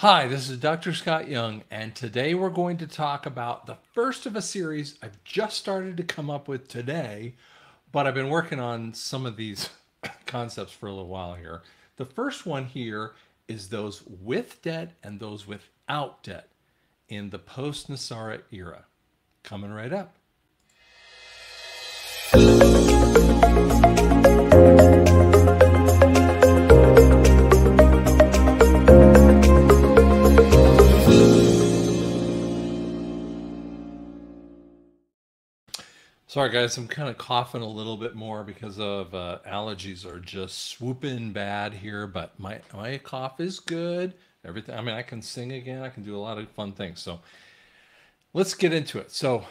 Hi, this is Dr. Scott Young, and today we're going to talk about the first of a series I've just started to come up with today, but I've been working on some of these concepts for a little while here. The first one here is those with debt and those without debt in the post-NESARA era. Coming right up. Sorry, guys, I'm kind of coughing a little bit more because of allergies are just swooping bad here, but my cough is good. Everything, I mean, I can sing again. I can do a lot of fun things. So let's get into it. So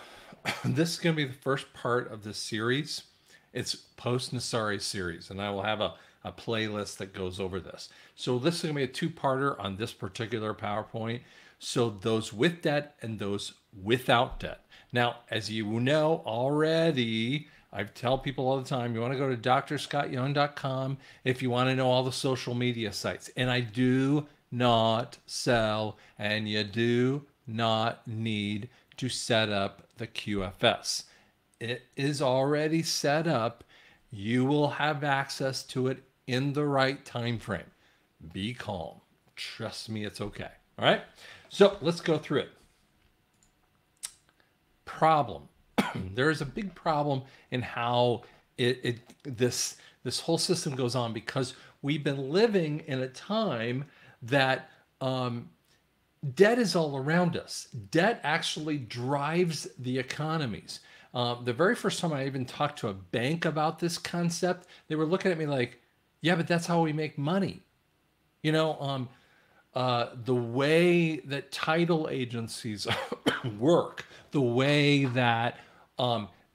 this is going to be the first part of this series. It's Post-NESARA Series, and I will have a playlist that goes over this. So this is going to be a two-parter on this particular PowerPoint. So those with debt and those without debt. Now, as you know already, I tell people all the time, you want to go to drscottyoung.com if you want to know all the social media sites. And I do not sell, and you do not need to set up the QFS. It is already set up. You will have access to it in the right time frame. Be calm. Trust me, it's okay. All right. So let's go through it. Problem. There is a big problem in how this whole system goes on, because we've been living in a time that debt is all around us. Debt actually drives the economies. The very first time I even talked to a bank about this concept, they were looking at me like, yeah, but that's how we make money. You know, the way that title agencies work, the way that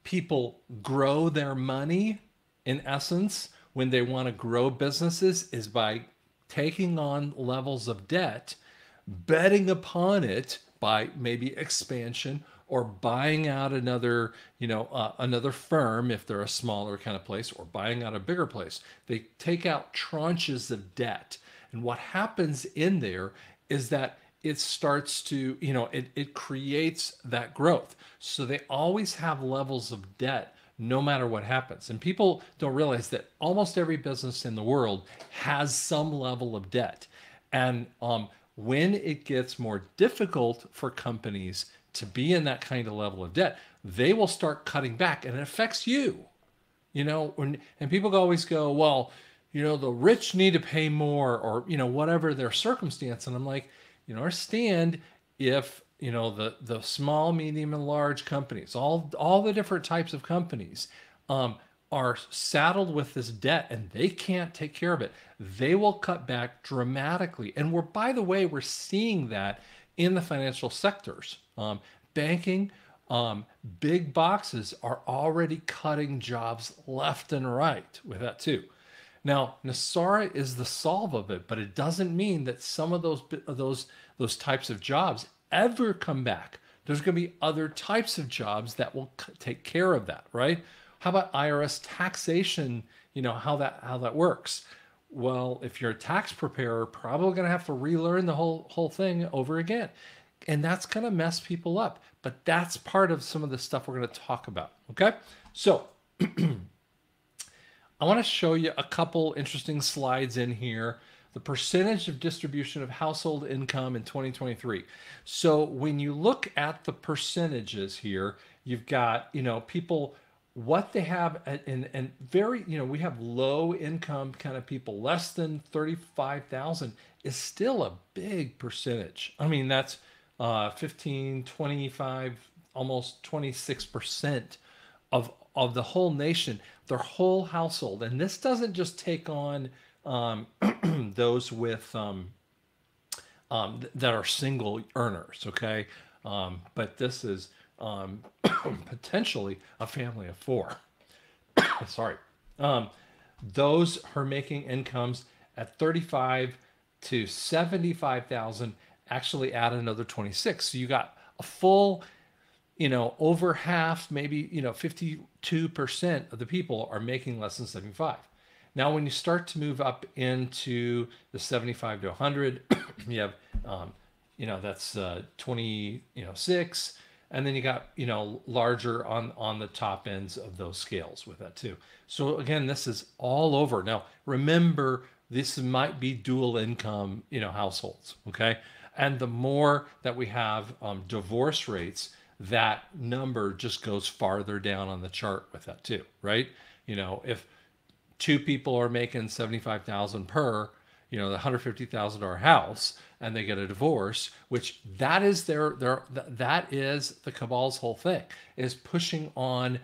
people grow their money, in essence, when they want to grow businesses, is by taking on levels of debt, betting upon it by maybe expansion or buying out another, another firm if they're a smaller kind of place, or buying out a bigger place. They take out tranches of debt. And what happens in there is that it starts to, it creates that growth. So they always have levels of debt no matter what happens. And people don't realize that almost every business in the world has some level of debt. And when it gets more difficult for companies to be in that kind of level of debt, they will start cutting back, and it affects you. And people always go, well, the rich need to pay more, or, whatever their circumstance. And I'm like, understand, if, the small, medium, and large companies, all the different types of companies, are saddled with this debt and they can't take care of it, they will cut back dramatically. And by the way, we're seeing that in the financial sectors. Banking, big boxes are already cutting jobs left and right with that too. Now, NESARA is the solve of it, but it doesn't mean that some of those types of jobs ever come back. There's going to be other types of jobs that will take care of that, right? How about IRS taxation? How that works. Well, if you're a tax preparer, probably going to have to relearn the whole thing over again. And that's going to mess people up. But that's part of some of the stuff we're going to talk about. Okay? So I want to show you a couple interesting slides in here. The percentage of distribution of household income in 2023. So when you look at the percentages here, you've got, people, what they have, and very, we have low income kind of people, less than 35,000 is still a big percentage. I mean, that's 15, 25, almost 26% of the whole nation, their whole household. And this doesn't just take on those with that are single earners, okay? But this is potentially a family of four. Sorry. Those who are making incomes at 35 to 75,000 actually add another 26. So you got a full, over half, maybe, 52% of the people are making less than 75. Now, when you start to move up into the 75 to 100, you have Um, that's 26, and then you got larger on the top ends of those scales with that too. So again, this is all over. Now remember, this might be dual income households, okay? And the more that we have divorce rates, that number just goes farther down on the chart with that too, right? If two people are making 75,000 per, the $150,000 house, and they get a divorce, which that is that is the cabal's whole thing, is pushing on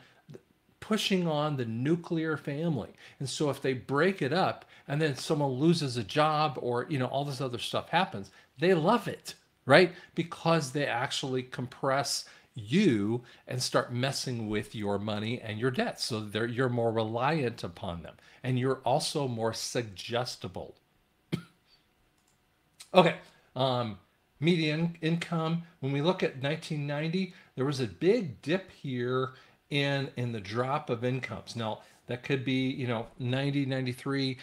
the nuclear family. And so if they break it up and then someone loses a job, or all this other stuff happens, they love it, right? Because they actually compress you and start messing with your money and your debts. So you're more reliant upon them, and you're also more suggestible. Okay. Median income. When we look at 1990, there was a big dip here in the drop of incomes. Now that could be 90, 93.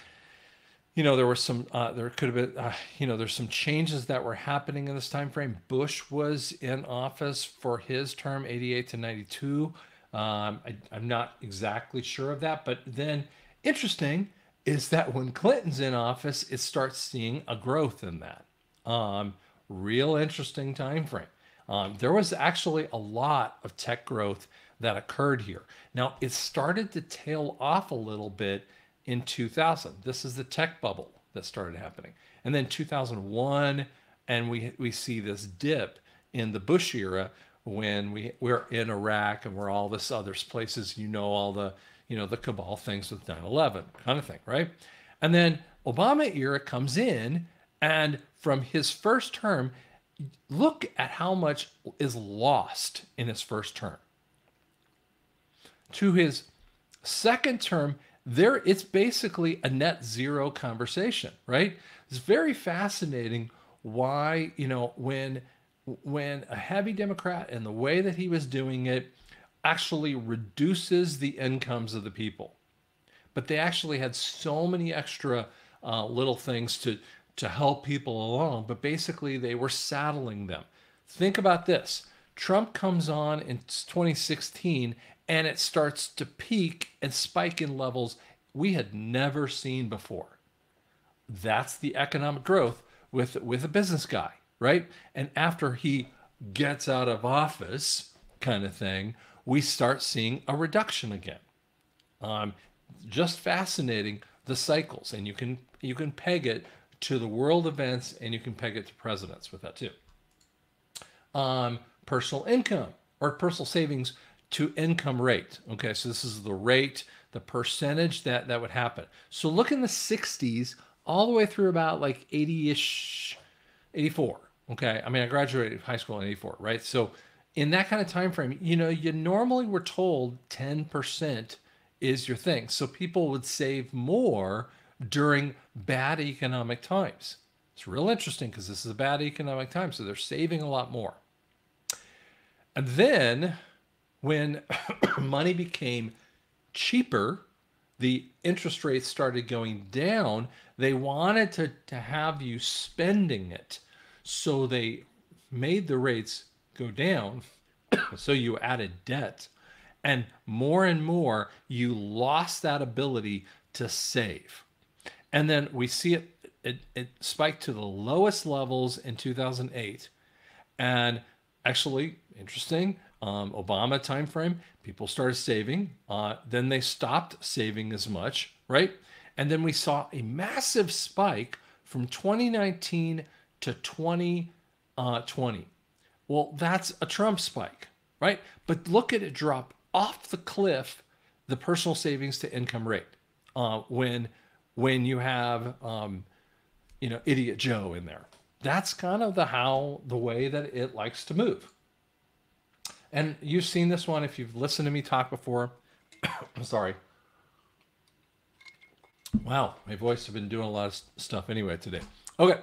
There were some there could have been there's some changes that were happening in this time frame. Bush was in office for his term, 88 to 92. I'm not exactly sure of that, but then interesting is that when Clinton's in office, it starts seeing a growth in that. Real interesting time frame. There was actually a lot of tech growth that occurred here. Now it started to tail off a little bit in 2000. This is the tech bubble that started happening. And then 2001, and we see this dip in the Bush era when we're in Iraq and we're all this other places, all the, the cabal things with 9/11 kind of thing, right? And then Obama era comes in, and from his first term, look at how much is lost in his first term. To his second term, it's basically a net zero conversation, right? It's very fascinating why, when a heavy Democrat, and the way that he was doing it, actually reduces the incomes of the people. But they actually had so many extra little things to help people along, but basically they were saddling them. Think about this. Trump comes on in 2016, and it starts to peak and spike in levels we had never seen before. That's the economic growth with a business guy, right? And after he gets out of office, kind of thing, we start seeing a reduction again. Just fascinating, the cycles, and you can peg it to the world events, and you can peg it to presidents with that too. Personal income or personal savings to income rate. Okay, so this is the rate, the percentage that would happen. So look in the 60s all the way through about like 80-ish, 84. Okay, I mean, I graduated high school in 84, right? So in that kind of time frame, you normally were told 10% is your thing. So people would save more during bad economic times. It's real interesting because this is a bad economic time, so they're saving a lot more. And then when money became cheaper, the interest rates started going down. They wanted to have you spending it. So they made the rates go down. So you added debt. And more you lost that ability to save. And then we see it spiked to the lowest levels in 2008. And actually, interesting, Obama timeframe, people started saving. Then they stopped saving as much, right? And then we saw a massive spike from 2019 to 2020. Well, that's a Trump spike, right? But look at it drop off the cliff, the personal savings to income rate, when you have Idiot Joe in there. That's kind of the way that it likes to move. And you've seen this one if you've listened to me talk before. I'm sorry. Wow, my voice has been doing a lot of stuff anyway today. Okay.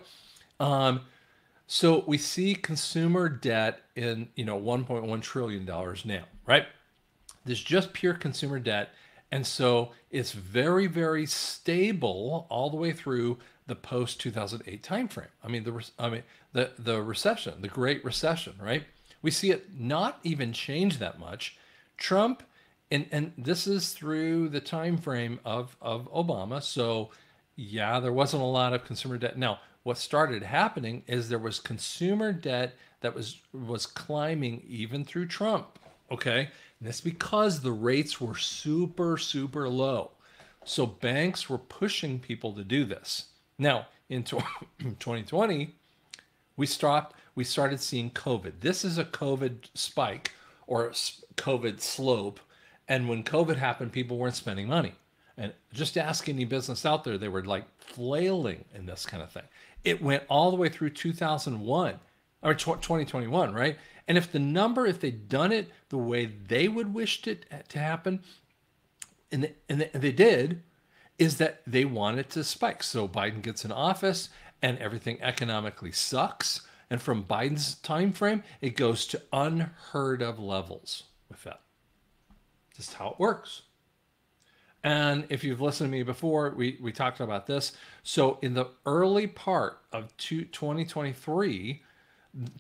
So we see consumer debt in $1.1 trillion now, right? There's just pure consumer debt. And so it's very, very stable all the way through, the post 2008 timeframe. The recession, the Great Recession, right? We see it not even change that much. Trump, and this is through the time frame of Obama. So yeah, there wasn't a lot of consumer debt. Now, what started happening is there was consumer debt that was climbing even through Trump. Okay, and that's because the rates were super low. So banks were pushing people to do this. Now, in 2020, we started seeing COVID. This is a COVID spike or COVID slope. And when COVID happened, people weren't spending money. And just ask any business out there, they were like flailing in this kind of thing. It went all the way through 2001 or 2021, right? And if they'd done it the way they would wish it to happen, and they did, is that they want it to spike. So Biden gets in office and everything economically sucks. And from Biden's time frame, it goes to unheard of levels with that. Just how it works. And if you've listened to me before, we talked about this. So in the early part of 2023,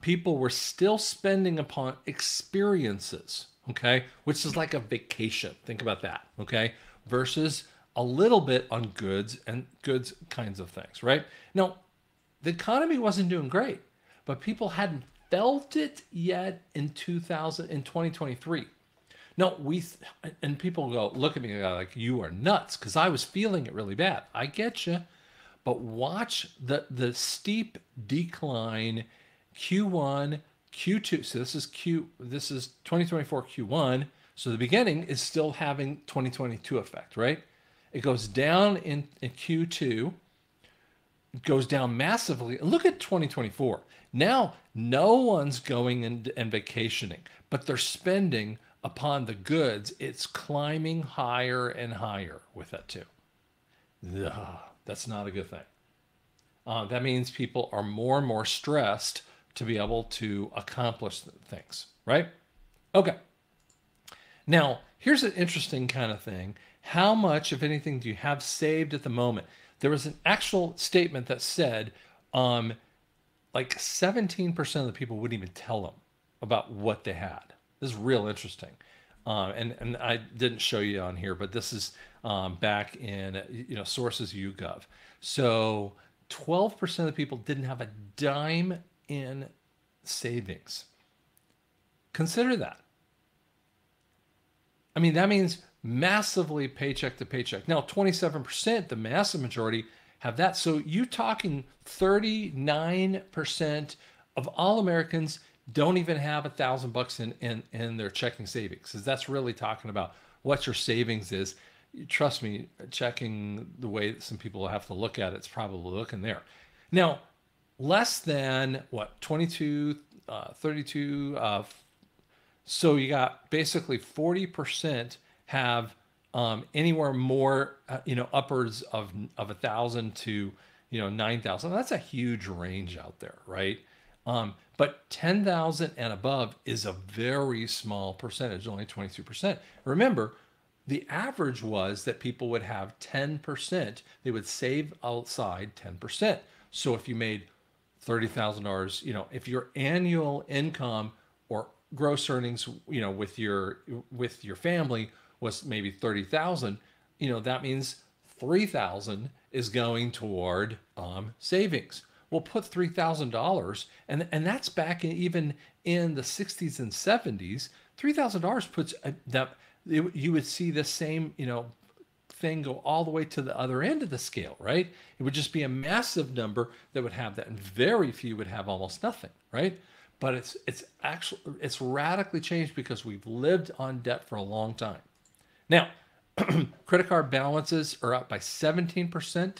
people were still spending upon experiences, okay? Which is like a vacation. Think about that, okay? Versus a little bit on goods and goods kinds of things, right? Now, the economy wasn't doing great, but people hadn't felt it yet in 2023. No, and people go, look at me like, you are nuts, because I was feeling it really bad. I get you. But watch the steep decline Q1, Q2. So this is 2024 Q1. So the beginning is still having 2022 effect, right? It goes down in Q2, it goes down massively. Look at 2024. Now, no one's going and vacationing, but they're spending upon the goods. It's climbing higher and higher with that too. Ugh, that's not a good thing. That means people are more and more stressed to be able to accomplish things, right? Okay. Now, here's an interesting kind of thing. How much, if anything, do you have saved at the moment? There was an actual statement that said like 17% of the people wouldn't even tell them about what they had. This is real interesting. And I didn't show you on here, but this is back in sources YouGov. So 12% of the people didn't have a dime in savings. Consider that. I mean, that means massively paycheck to paycheck. Now, 27%, the massive majority, have that. So you're talking 39% of all Americans don't even have $1,000 in their checking savings. Because that's really talking about what your savings is. Trust me, checking the way that some people have to look at it, it's probably looking there. Now, less than what, 22, 32, so you got basically 40% have anywhere more, upwards of 1,000 to 9,000. That's a huge range out there, right? But 10,000 and above is a very small percentage, only 22%. Remember, the average was that people would have 10%. They would save outside 10%. So if you made $30,000, if your annual income or gross earnings, with your family was maybe 30,000, that means 3,000 is going toward savings. We'll put $3,000, and that's back even in the 60s and 70s. $3,000 puts that you would see the same thing go all the way to the other end of the scale, right? It would just be a massive number that would have that, and very few would have almost nothing, right? But it's radically changed because we've lived on debt for a long time. Now, credit card balances are up by 17%.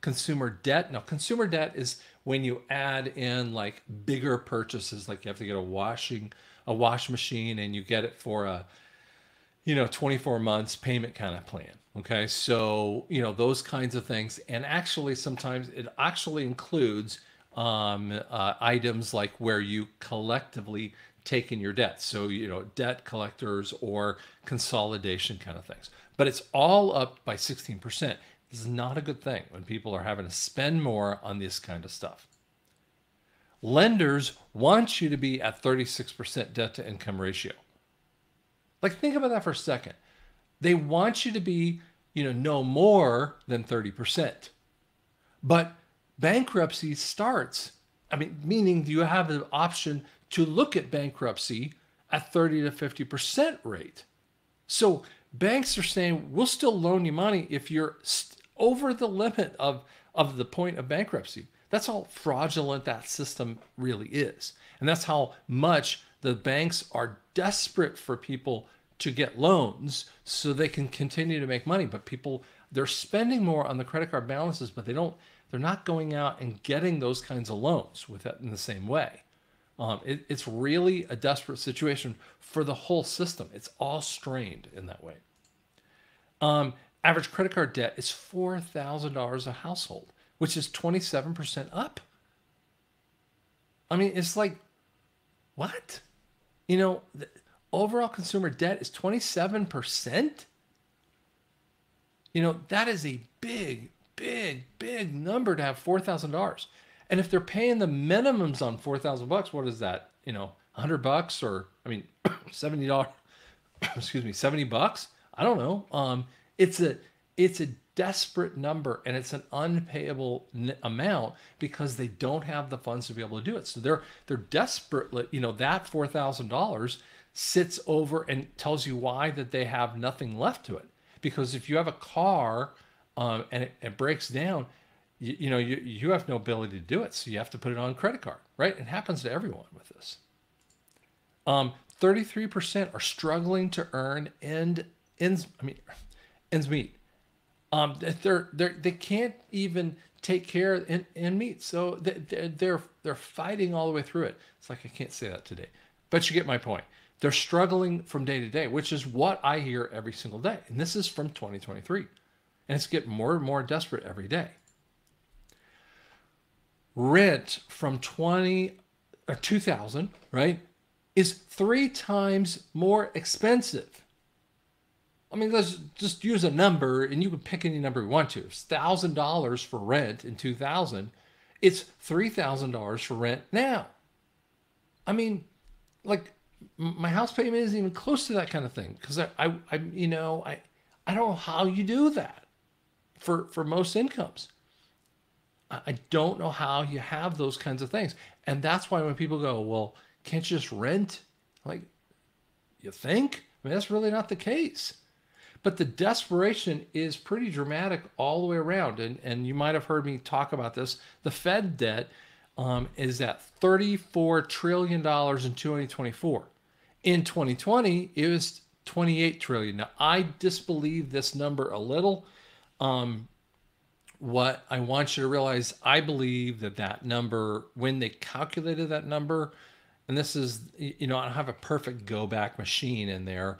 Consumer debt. Now, consumer debt is when you add in like bigger purchases, like you have to get a wash machine, and you get it for a 24 months payment kind of plan. Okay, so those kinds of things, and actually sometimes it actually includes items like where you collectively take in your debt. So debt collectors or consolidation kind of things. But it's all up by 16%. This is not a good thing when people are having to spend more on this kind of stuff. Lenders want you to be at 36% debt to income ratio. Like, think about that for a second. They want you to be, no more than 30%. But bankruptcy starts, meaning you have the option to look at bankruptcy at 30 to 50% rate. So banks are saying, we'll still loan you money if you're over the limit of the point of bankruptcy. That's how fraudulent that system really is. And that's how much the banks are desperate for people to get loans so they can continue to make money. But people, they're spending more on the credit card balances, but they're not going out and getting those kinds of loans with that in the same way. It's really a desperate situation for the whole system. It's all strained in that way. Average credit card debt is $4,000 a household, which is 27% up. It's like, what? The overall consumer debt is 27%. That is a big, big, big number to have $4,000. And if they're paying the minimums on $4,000, what is that? $100 or $70, excuse me, $70. I don't know. It's a desperate number, and it's an unpayable amount because they don't have the funds to be able to do it. So they're desperately, that $4,000 sits over and tells you why that they have nothing left to it. Because if you have a car and it breaks down, you have no ability to do it. So you have to put it on credit card, right? It happens to everyone with this. 33% are struggling to earn ends meet. They can't even take care and meet. So they're fighting all the way through it. It's like, I can't say that today, but you get my point. They're struggling from day to day, which is what I hear every single day. And this is from 2023. And it's getting more and more desperate every day. Rent from 2000, right, is 3 times more expensive. Let's just use a number, and you can pick any number you want to. It's $1,000 for rent in 2000. It's $3,000 for rent now. My house payment isn't even close to that kind of thing because I don't know how you do that for most incomes. I don't know how you have those kinds of things. And that's why when people go, well, can't you just rent? Like, you think? That's really not the case. But the desperation is pretty dramatic all the way around. And you might have heard me talk about this. The Fed debt is at $34 trillion in 2024. In 2020, it was $28 trillion. Now, I disbelieve this number a little. What I want you to realize, I believe that number, when they calculated that number, and this is, I don't have a perfect go back machine in there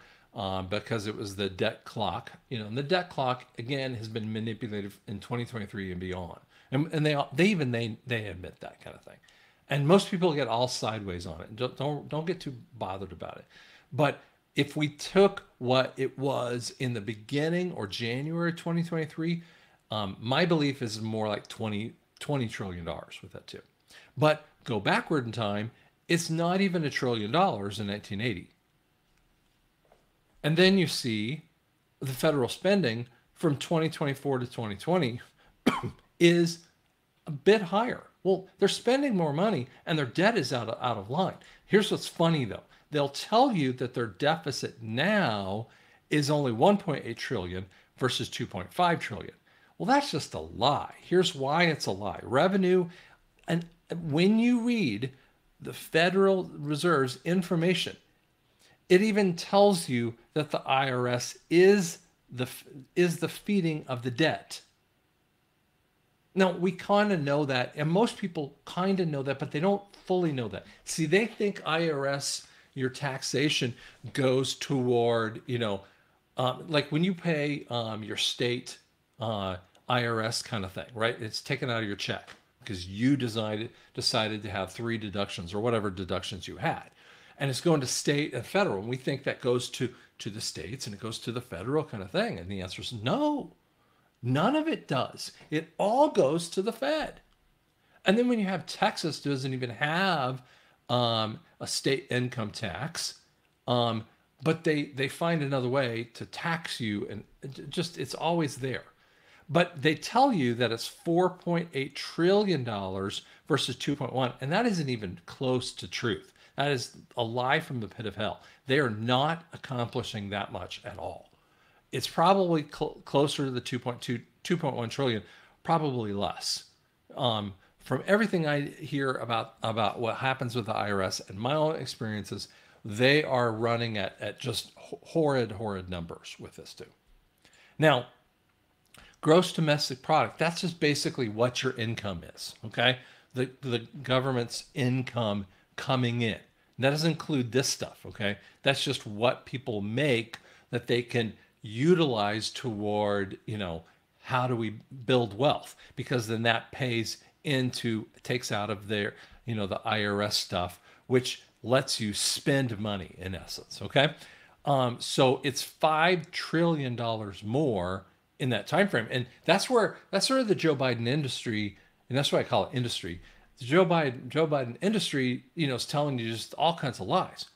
because it was the debt clock, and the debt clock, again, has been manipulated in 2023 and beyond. And they admit that kind of thing. And most people get all sideways on it. Don't get too bothered about it. But if we took what it was in the beginning or January 2023, my belief is more like $20 trillion with that too. But go backward in time, it's not even $1 trillion in 1980. And then you see the federal spending from 2024 to 2020 is a bit higher. Well, they're spending more money and their debt is out of line. Here's what's funny though. They'll tell you that their deficit now is only 1.8 trillion versus 2.5 trillion. Well, that's just a lie. Here's why it's a lie. Revenue, and when you read the Federal Reserve's information, it even tells you that the IRS is the feeding of the debt. Now, we kind of know that, and most people kind of know that, but they don't fully know that. See, they think IRS, your taxation, goes toward, like when you pay your state IRS kind of thing, right? It's taken out of your check because you decided to have 3 deductions or whatever deductions you had. And it's going to state and federal. And we think that goes to the states and it goes to the federal kind of thing. And the answer is no. None of it does. It all goes to the Fed. And then when you have Texas doesn't even have a state income tax, um, but they find another way to tax you, and just it's always there. But they tell you that it's $4.8 trillion versus 2.1, and that isn't even close to truth. That is a lie from the pit of hell. They are not accomplishing that much at all. It's probably closer to the 2.2, 2.1 trillion, probably less. From everything I hear about what happens with the IRS and my own experiences, they are running at just horrid numbers with this too. Now, gross domestic product, that's just basically what your income is, okay? The government's income coming in. And that doesn't include this stuff, okay? That's just what people make that they can utilize toward, how do we build wealth? Because then that pays into, takes out of their, the IRS stuff, which lets you spend money in essence, okay? So it's $5 trillion more in that time frame. And that's sort of the Joe Biden industry, and that's why I call it industry. The Joe Biden industry, is telling you just all kinds of lies.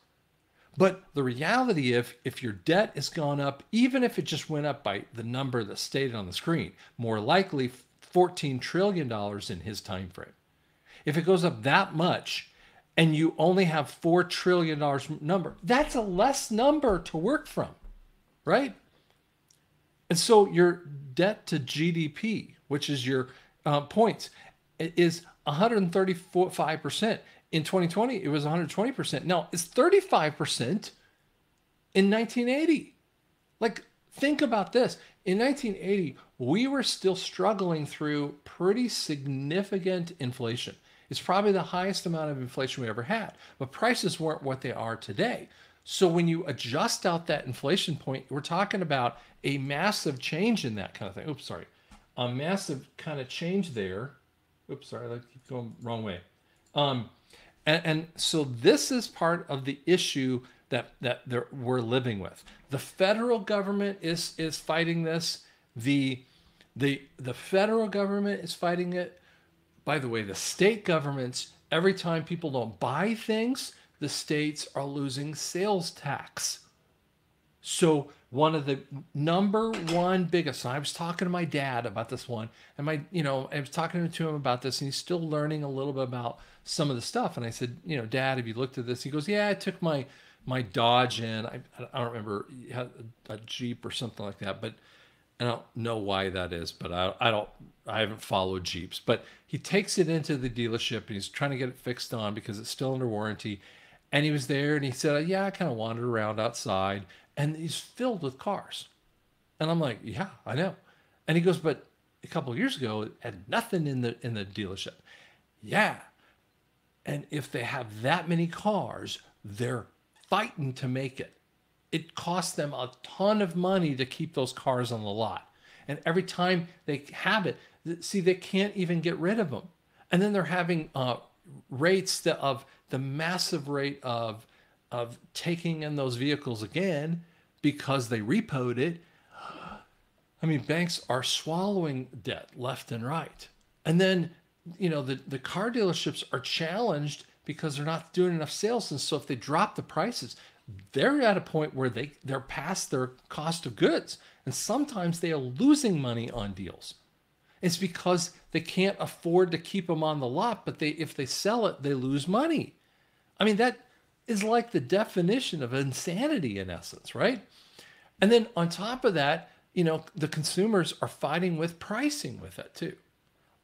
But the reality, if your debt has gone up, even if it just went up by the number that's stated on the screen, more likely $14 trillion in his time frame. If it goes up that much and you only have $4 trillion number, that's a less number to work from, right? And so your debt to GDP, which is your points, is 135%. In 2020, it was 120%. Now, it's 35% in 1980. Like, think about this. In 1980, we were still struggling through pretty significant inflation. It's probably the highest amount of inflation we ever had, but prices weren't what they are today. So when you adjust out that inflation point, we're talking about a massive change in that kind of thing. Oops, sorry. A massive kind of change there. Oops, sorry, I keep going wrong way. And so this is part of the issue that we're living with. The federal government is fighting this. The federal government is fighting it. By the way, the state governments, every time people don't buy things, the states are losing sales tax. So one of the number one biggest, and I was talking to my dad about this one, and I was talking to him about this, and he's still learning a little bit about some of the stuff. And I said, Dad, have you looked at this? He goes, yeah, I took my Dodge in. I don't remember, he had a Jeep or something like that, but I don't know why that is, but I haven't followed Jeeps. But he takes it into the dealership and he's trying to get it fixed on because it's still under warranty. And he was there and he said, yeah, I kind of wandered around outside and he's filled with cars. And I'm like, yeah, I know. And he goes, but a couple of years ago, it had nothing in the dealership. Yeah. And if they have that many cars, they're fighting to make it. It costs them a ton of money to keep those cars on the lot. And every time they have it, see, they can't even get rid of them. And then they're having rates of the massive rate of taking in those vehicles again because they repoed it. I mean, banks are swallowing debt left and right. And then, the car dealerships are challenged because they're not doing enough sales. And so if they drop the prices, they're at a point where they're past their cost of goods. And sometimes they are losing money on deals. It's because they can't afford to keep them on the lot, but if they sell it, they lose money. I mean, that is like the definition of insanity in essence, right? And then on top of that, the consumers are fighting with pricing with it too.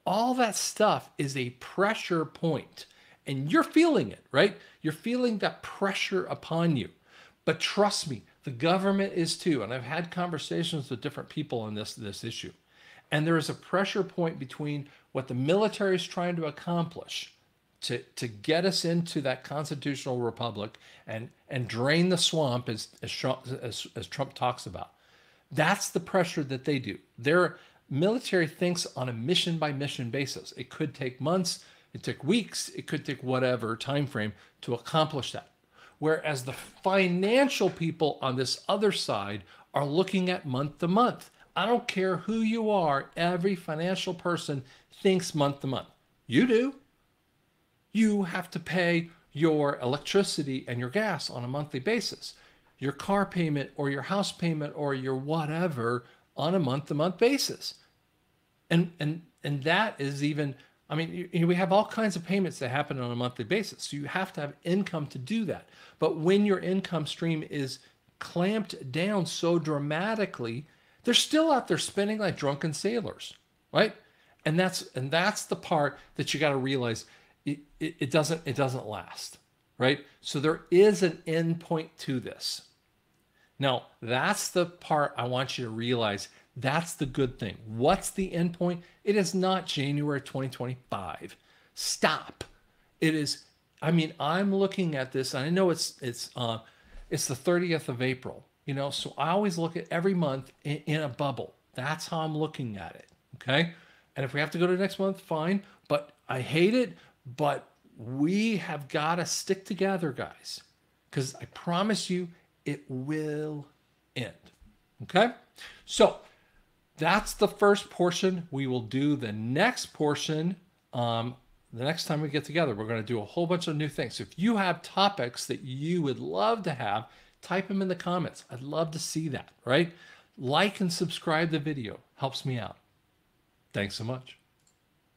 All that stuff is a pressure point. And you're feeling it, right? You're feeling that pressure upon you. But trust me, the government is too. And I've had conversations with different people on this issue. And there is a pressure point between what the military is trying to accomplish to get us into that constitutional republic and drain the swamp as Trump talks about. That's the pressure that they do. Their military thinks on a mission by mission basis. It could take months, it took weeks, it could take whatever time frame to accomplish that. Whereas the financial people on this other side are looking at month to month. I don't care who you are. Every financial person thinks month to month. You do. You have to pay your electricity and your gas on a monthly basis, your car payment or your house payment or your whatever on a month to month basis. And that is even, I mean, we have all kinds of payments that happen on a monthly basis. So you have to have income to do that. But when your income stream is clamped down so dramatically, they're still out there spending like drunken sailors, right? And that's the part that you got to realize it doesn't last, right? So there is an end point to this. Now, that's the part I want you to realize. That's the good thing. What's the end point? It is not January 2025. Stop. It is, I mean, I'm looking at this, and I know it's the 30th of April, you know, so I always look at every month in a bubble. That's how I'm looking at it. Okay. And if we have to go to next month, fine. But I hate it, but we have got to stick together, guys, because I promise you it will end. Okay. So that's the first portion. We will do the next portion the next time we get together. We're going to do a whole bunch of new things. So if you have topics that you would love to have, type them in the comments. I'd love to see that, right? Like and subscribe the video. Helps me out. Thanks so much.